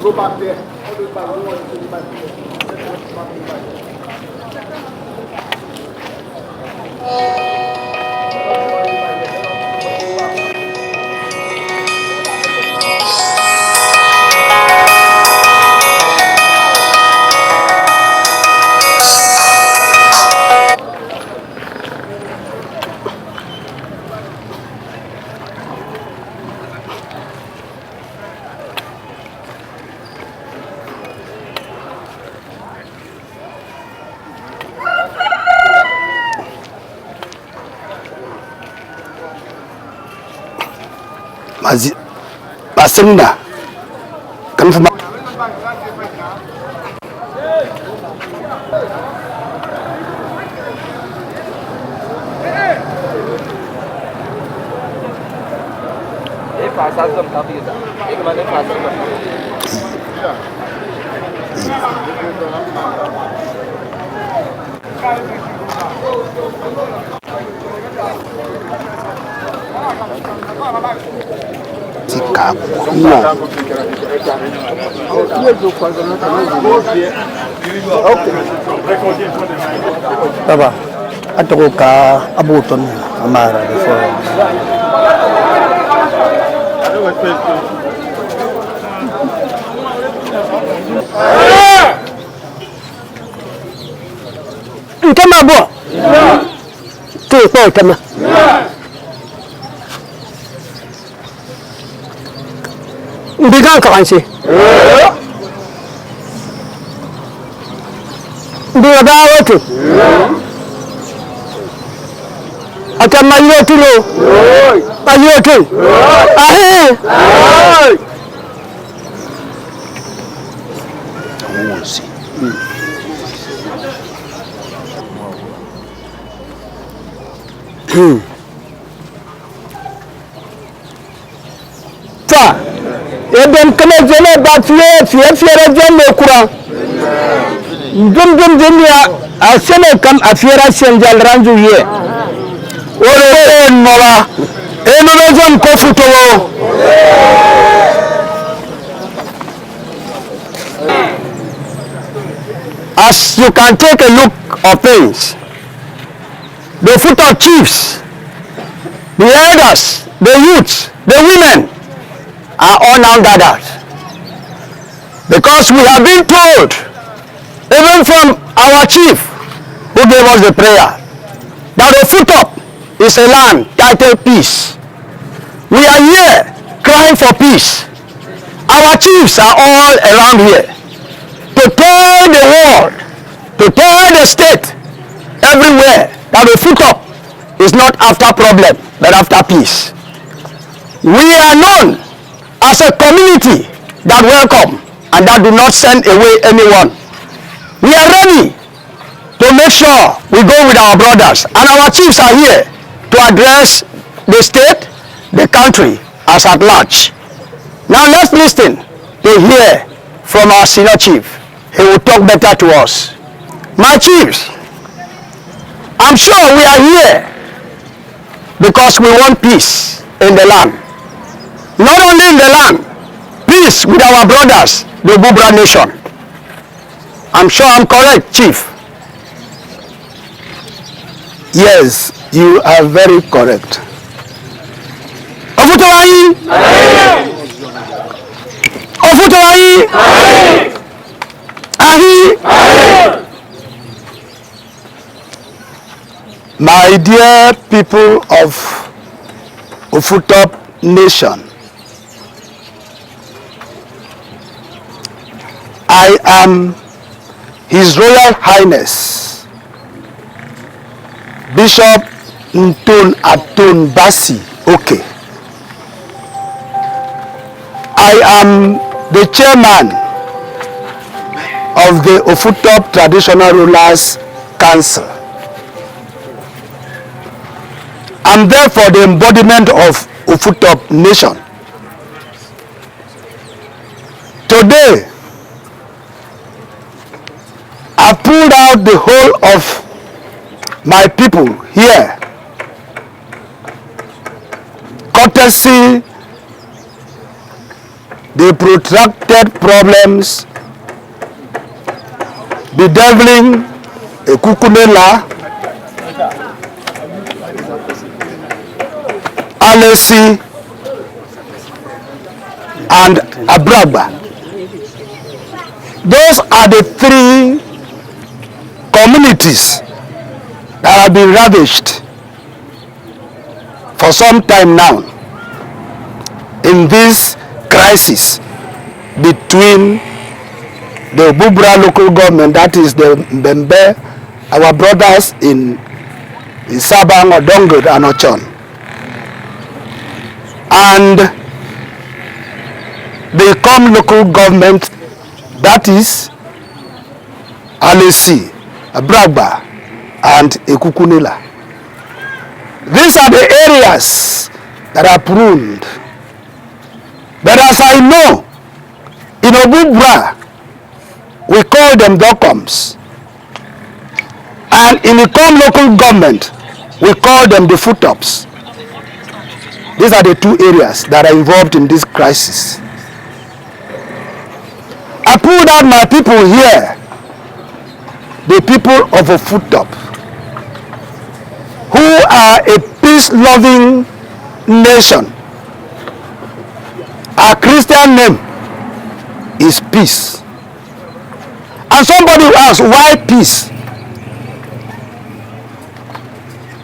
Go back there. Masinda kan fa Baba, ato ka abuton amara before. Kama bo. Tu kama. Bigan kakansi. Biga dawo tu. Akan mayo tu lo. Mayo tu. Ahe. Musi. Fa. Eden kene jene fiera jene kura. Dum ya asene kam afiera senjal ranju ye. Ore mola. Eno jam ko futowo. As you can take a look of things, the foot of chiefs, the elders, the youths, the women are all now gathered. Because we have been told, even from our chief who gave us the prayer, that the foot up is a land titled peace. We are here crying for peace. Our chiefs are all around here to tell the world, to tell the state, everywhere, that the foot up is not after problem, but after peace. We are known as a community that welcome and that do not send away anyone. We are ready to make sure we go with our brothers, and our chiefs are here to address the state, the country as at large. Now let's listen to hear from our senior chief. He will talk better to us. My chiefs, I'm sure we are here because we want peace in the land. Not only in the land, peace with our brothers, the Bubra nation. I'm sure I'm correct, Chief. Yes, you are very correct. Ofutowayi! Ofutowayi! Ahi! My dear people of Ofutop Nation, I am His Royal Highness Bishop Ntun Atun Basi Oke. I am the chairman of the Ofutop Traditional Rulers Council. I'm therefore the embodiment of Ofutop Nation. Today, I pulled out the whole of my people here, courtesy the protracted problems bedeviling Ekukunela, Alesi, and Abragba. Those are the three communities that have been ravished for some time now in this crisis between the Bubra local government, that is the Mbembe, our brothers in Sabang, Odongod, and Ochon, and the Ikom local government, that is Alesi, Abragba, and Ekukunela. These are the areas that are pruned. But as I know, in Obubra, we call them Docoms. And in Ikom local government, we call them the Futops. These are the two areas that are involved in this crisis. I pulled out my people here, the people of a Futop, who are a peace-loving nation. Our Christian name is peace. And somebody will ask, why peace?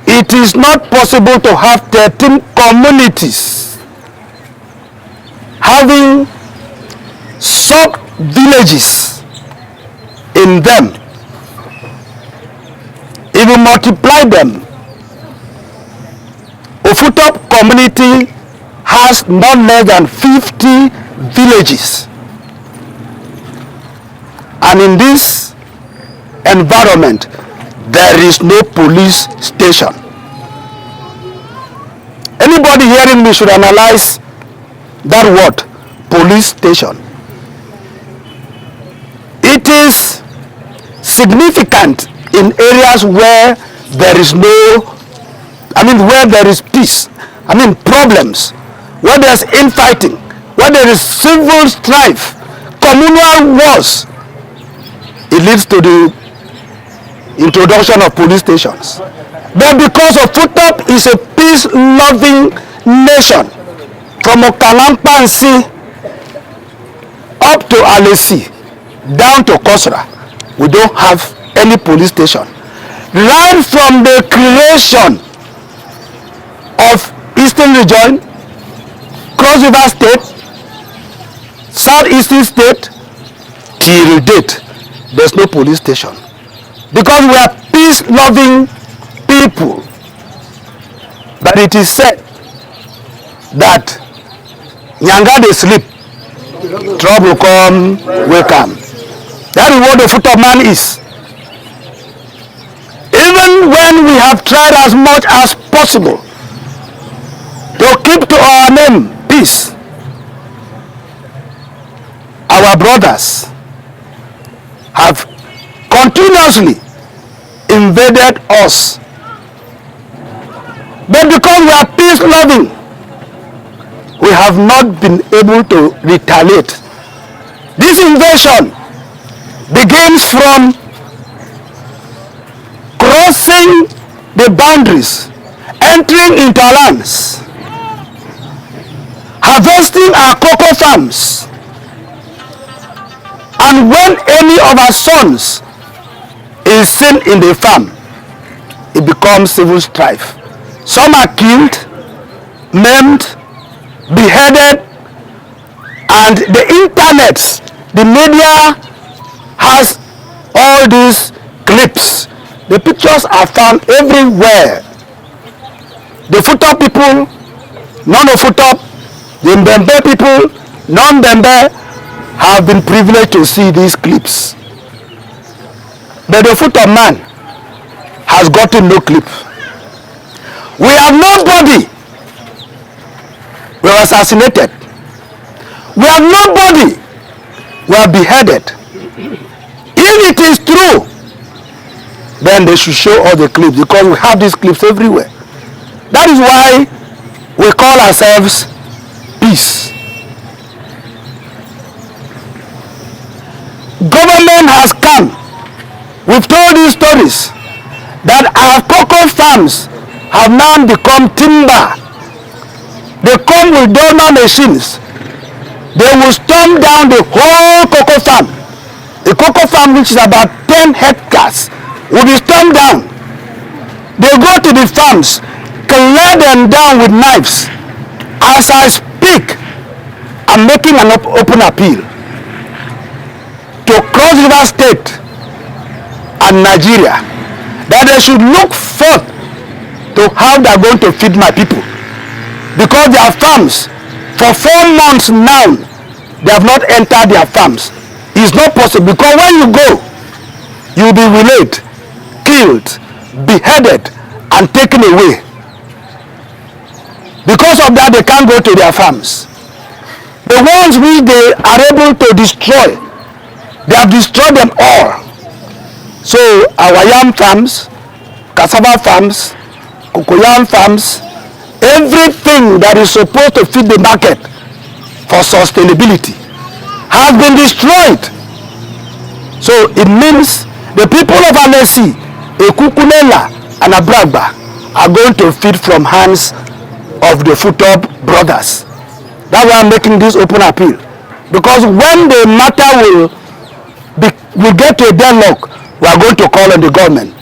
It is not possible to have 13 communities having sub-villages in them. If you multiply them, Ofutop community has not less than 50 villages. And in this environment, there is no police station. Anybody hearing me should analyze that word, police station. It is significant in areas where there is where there is peace. Problems, where there's infighting, where there is civil strife, communal wars. It leads to the introduction of police stations. But because of Futop is a peace-loving nation, from Okalampansi up to Alesi, down to Kosra, we don't have any police station. Right from the creation of Eastern Region, Cross River State, Southeastern State, till date, there's no police station. Because we are peace-loving people. But it is said that Nyanga they sleep, trouble come, wake up. That is what the foot of man is. Even when we have tried as much as possible to keep to our name peace, our brothers have continuously invaded us. But because we are peace loving, we have not been able to retaliate. This invasion begins from crossing the boundaries, entering into our lands, harvesting our cocoa farms, and when any of our sons is seen in the farm, it becomes civil strife. Some are killed, maimed, beheaded, and the internet, the media has all these clips. The pictures are found everywhere. The Futa people, non-Futa, the Mbembe people, non-Mbembe, have been privileged to see these clips. But the Futa man has gotten no clip. We have nobody. We were assassinated. We have nobody. We are beheaded. If it is true, then they should show all the clips, because we have these clips everywhere. That is why we call ourselves peace. Government has come. We've told these stories that our cocoa farms have now become timber. They come with donor machines. They will storm down the whole cocoa farm. A cocoa farm which is about 10 hectares will be stormed down. They go to the farms, clear them down with knives. As I speak, I'm making an open appeal to Cross River State and Nigeria that they should look forth to how they are going to feed my people, because their farms for 4 months now they have not entered their farms. It's not possible, because when you go, you will be relayed, killed, beheaded, and taken away. Because of that, they can't go to their farms. The ones which they are able to destroy, they have destroyed them all. So our yam farms, cassava farms, cocoyam farms, everything that is supposed to feed the market for sustainability has been destroyed. So it means the people of Alesi, Ekukunela, and Abragba are going to feed from hands of the Futop brothers. That's why I'm making this open appeal, because when the matter will get to a deadlock, we are going to call on the government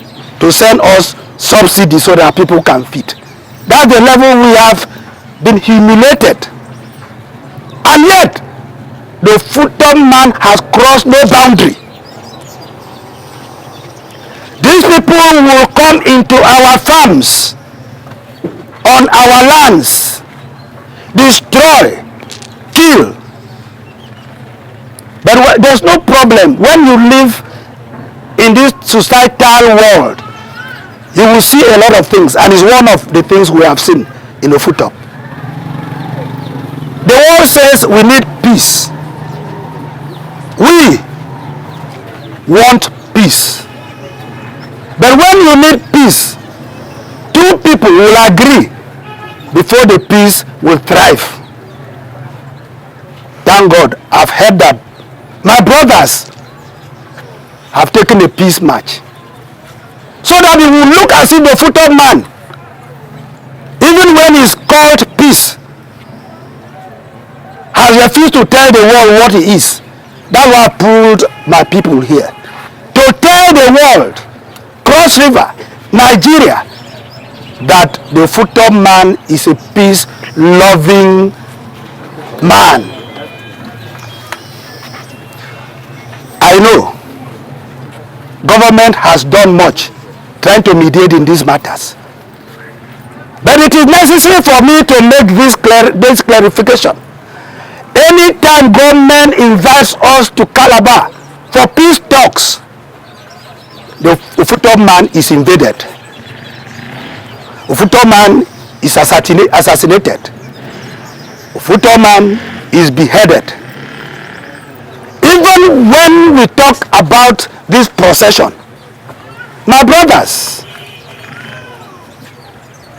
to send us subsidies so that people can feed. That's the level we have been humiliated. And yet, the Futop man has crossed no boundary. These people will come into our farms, on our lands, destroy, kill. But there's no problem. When you live in this societal world, you will see a lot of things, and it's one of the things we have seen in the Futop. The world says we need peace. We want peace. But when you need peace, two people will agree before the peace will thrive. Thank God, I've heard that my brothers have taken a peace march, so that it will look as if the Futop man, even when he's called peace, has refused to tell the world what he is. That's why I pulled my people here, to tell the world, Cross River, Nigeria, that the Futop man is a peace-loving man. I know government has done much trying to mediate in these matters, but it is necessary for me to make this clarification Anytime government invites us to Calabar for peace talks, the Ufuto man is invaded. Ufuto man is assassinated. Ufuto man is beheaded. Even when we talk about this procession, my brothers,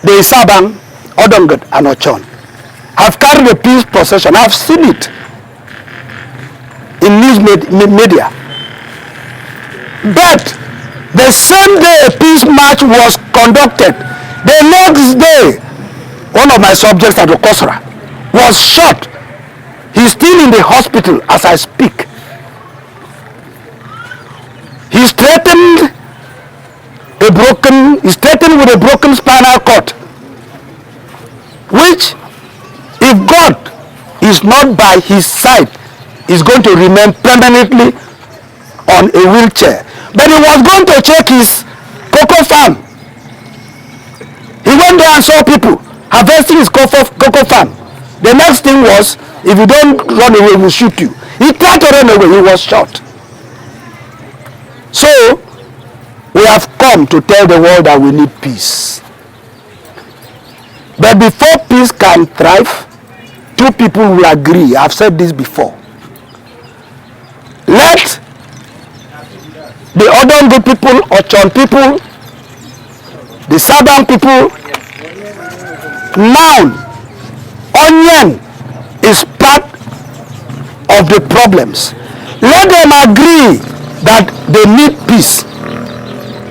the Isabang, Odongot, and Ochon have carried a peace procession. I've seen it in news media. But the same day a peace march was conducted, the next day, one of my subjects at Okosra was shot. He's still in the hospital as I speak. He's threatened with a broken spinal cord, which, if God is not by his side, is going to remain permanently on a wheelchair. But he was going to check his cocoa farm. He went there and saw people harvesting his cocoa farm. The next thing was, if you don't run away, we'll shoot you. He tried to run away, he was shot. So, we have come to tell the world that we need peace. But before peace can thrive, two people will agree. I've said this before. Let the Odongo people, Ochon people, the Sabang people, now, onion is part of the problems. Let them agree that they need peace.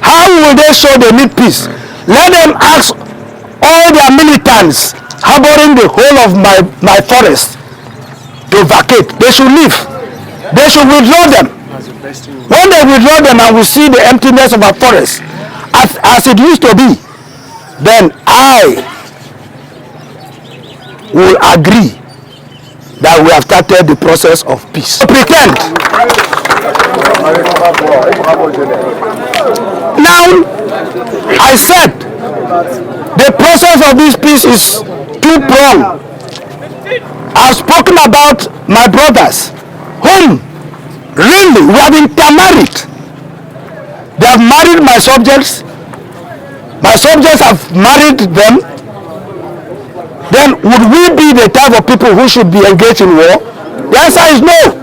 How will they show they need peace? Let them ask all their militants harboring the whole of my forest to vacate. They should leave. They should withdraw them. When they withdraw them and we see the emptiness of our forest as it used to be, then I will agree that we have started the process of peace. Pretend. Now, I said the process of this peace is two-pronged. I've spoken about my brothers, whom really we have intermarried. They have married my subjects. My subjects have married them. Then would we be the type of people who should be engaged in war? The answer is no.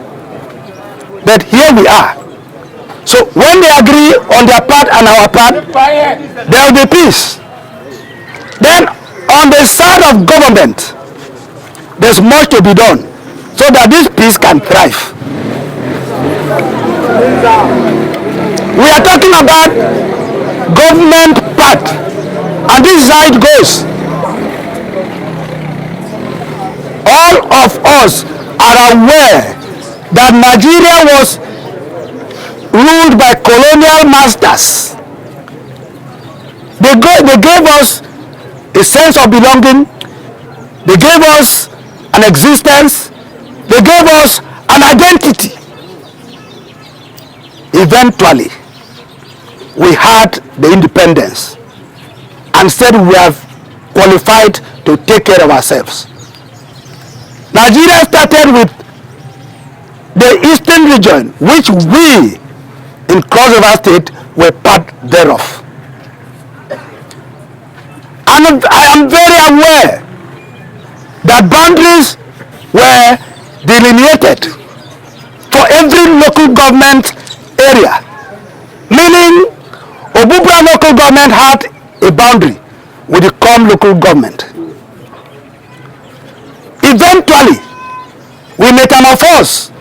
But here we are. So when they agree on their part and our part, there will be peace. Then on the side of government, there's much to be done so that this peace can thrive. We are talking about government part, and this is how it goes. All of us are aware that Nigeria was ruled by colonial masters. They gave us a sense of belonging. They gave us an existence. They gave us an identity. Eventually, we had the independence and said we have qualified to take care of ourselves. Nigeria started with the eastern region, which we in Cross River State were part thereof. And I am very aware that boundaries were delineated for every local government area, meaning Obubra local government had a boundary with the Com local government. Eventually, we metamorphosed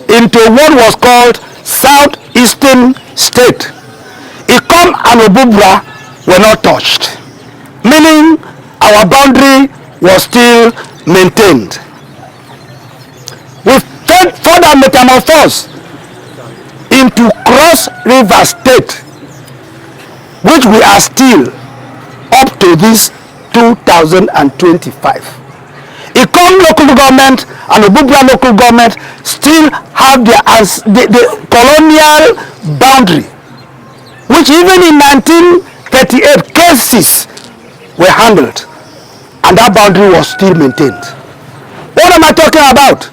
into what was called Southeastern State. Ikom and Obubra were not touched, meaning our boundary was still maintained. We further metamorphosed into Cross River State, which we are still up to this 2025. Ikom local government and Obubra local government still have the colonial boundary, which even in 1938 cases were handled, and that boundary was still maintained. What am I talking about?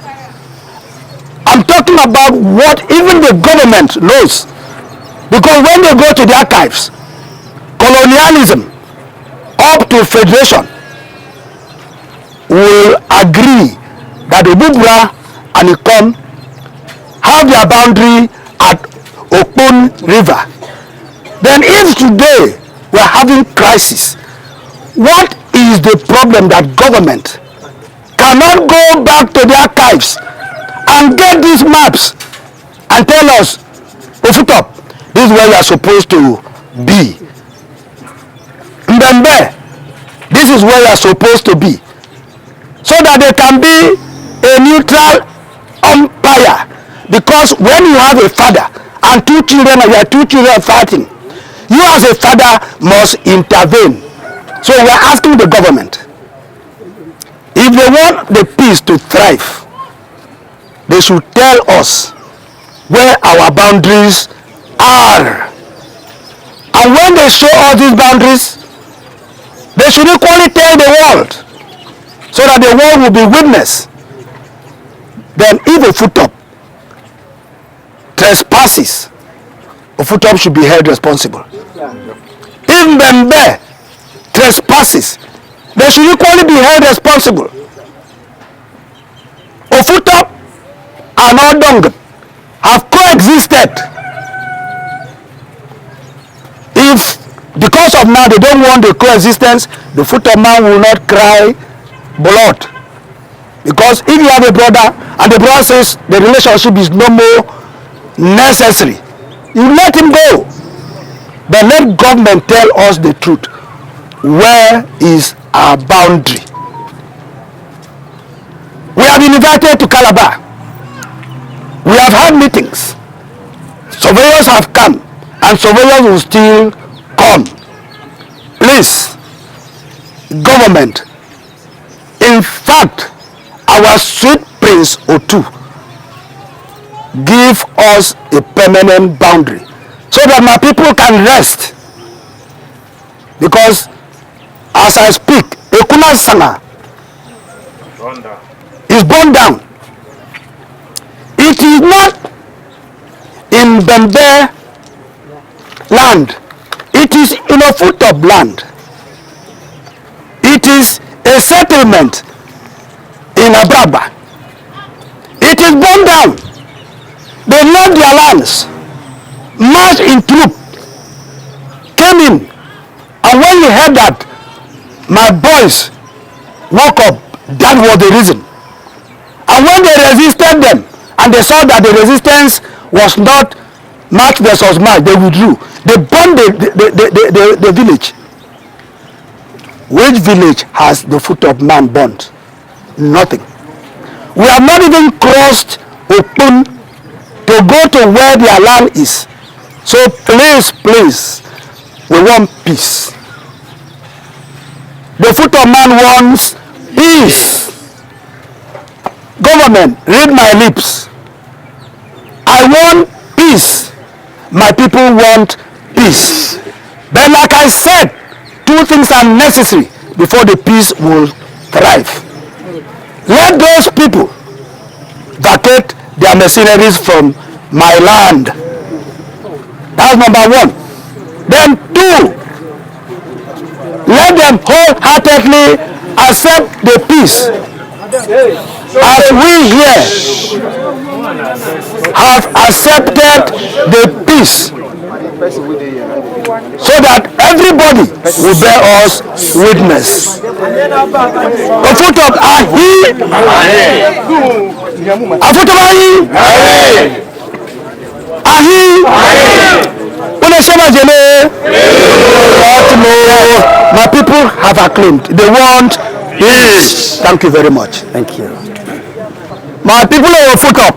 I'm talking about what even the government knows. Because when they go to the archives, colonialism up to federation will agree that Obubra and Ikom have their boundary at Okpon River. Then if today we are having crisis, what is the problem that government cannot go back to the archives and get these maps and tell us, Ofutop, this is where you are supposed to be. Mbembe, this is where you are supposed to be. So that they can be a neutral umpire. Because when you have a father and two children and your two children are fighting, you as a father must intervene. So we are asking the government, if they want the peace to thrive, they should tell us where our boundaries are. And when they show us these boundaries, they should equally tell the world, so that the world will be witness. Then if a Ofutop trespasses, a Ofutop should be held responsible. If Mbembe trespasses, they should equally be held responsible. Ofutop and Odong have coexisted. If because of now they don't want the coexistence, the Ofutop man will not cry blood. Because if you have a brother and the brother says the relationship is no more necessary, you let him go. But let government tell us the truth. Where is our boundary? We have been invited to Calabar. We have had meetings. Surveyors have come and surveyors will still come. Please, government, in fact, our sweet Prince Otu, give us a permanent boundary so that my people can rest. Because as I speak, Ekuna Sanga is burned down. It is not in Bembe land. It is in a Ofutop land. It is a settlement in Abraba. It is burned down. They left their lands, marched in troop, came in, and when we heard that, my boys woke up. That was the reason. And when they resisted them, and they saw that the resistance was not march versus march, they withdrew. They burned the village. Which village has the Ofutop man burnt? Nothing. We have not even crossed Okpon to go to where their land is. So please, please, we want peace. The Ofutop man wants peace. Government, read my lips. I want peace. My people want peace. But like I said, two things are necessary before the peace will thrive. Let those people vacate their mercenaries from my land. That's number one. Then two, let them wholeheartedly accept the peace. As we here have accepted the peace, so that everybody will bear us witness. Ofutop ahi, Ofutop ahi, unasema jene. My people have acclaimed. They want peace. Thank you very much. Thank you. My people of Ofutop,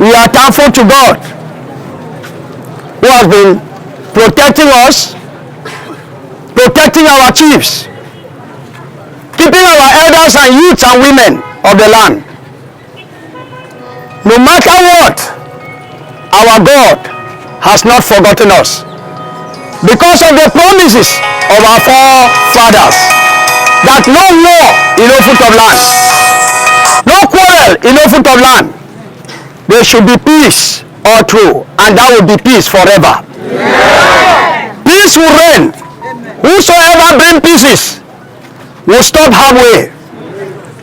we are thankful to God who has been protecting us, protecting our chiefs, keeping our elders and youths and women of the land. No matter what, our God has not forgotten us because of the promises of our forefathers. that no war in no foot of land, no quarrel in no foot of land. There should be peace all through, and that will be peace forever. Peace will reign. Whosoever bring pieces will stop halfway.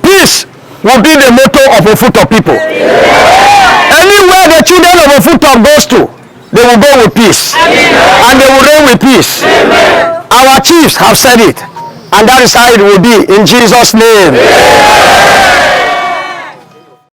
Peace will be the motto of a foot of people. Anywhere the children of a foot of goes to, they will go with peace. And they will reign with peace. Our chiefs have said it, and that is how it will be in Jesus' name.